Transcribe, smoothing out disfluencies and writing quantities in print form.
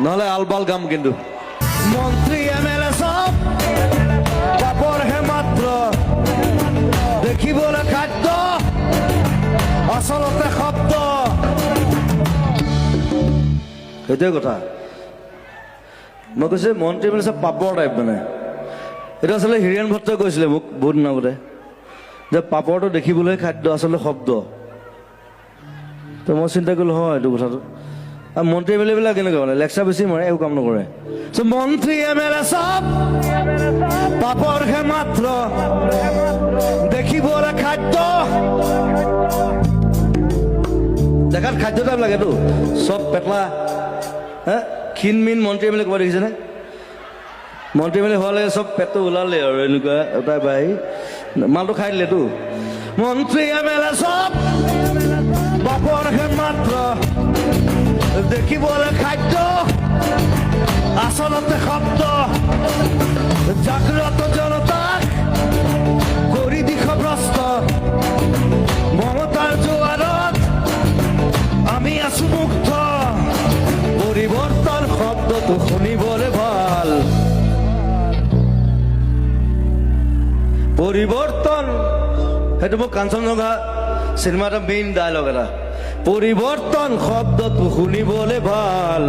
নহলে আলবাল গাম কিন্তু মন্ত্ৰী এমএলএ সব পাপৰ হে মাত্ৰ দেখিবলে খাদ্য আসলতে শব্দ সেইটোৱে কথা মই কৈছো মন্ত্ৰী মানে চব পাপৰ টাইপ মানে এইটো আচলতে হীৰেণ ভট্টই কৈছিলে মোক বহুত দিন আগতে যে পাপৰটো দেখিবলৈ খাদ্য আচলতে শব্দ তো মই চিন্তা কৰিলো হয় এইটো কথাটো আৰু মন্ত্ৰী এম এল এবিলাক কেনেকুৱা মানে লেকচাৰ বেছি মাৰে একো কাম নকৰে মন্ত্রী এমএলএ সব পাপর হে মাত্র দেখিবলে খাদ্য দেখাত খাদ্য টাইপ লাগেতো চব পেটলা হে ক্ষীণ মিন মন্ত্ৰী এম এল এ ক'ব দেখিছেনে মন্ত্ৰী এম এল এ হোৱালে চব পেটটো ওলালে আৰু এনেকুৱা এটা বাই মালটো খাই দিলেতো মন্ত্ৰী এমএলএ সব পাপৰ হে মাত্ৰ দেখিবলে খাদ্য আসলতে শব্দ জাগ্ৰত জনতাক কৰি দিশভ্ৰষ্ট মমতাৰ জোৱাৰত আমি আছো মুগ্ধ পৰিৱৰ্তন শব্দটো শুনিবলে ভাল পৰিৱৰ্তন সেইটো মোক কাঞ্চনজংঘা চিনেমা এটা মেইন ডায়লগ এটা পৰিৱৰ্তন শব্দটো শুনিবলৈ ভাল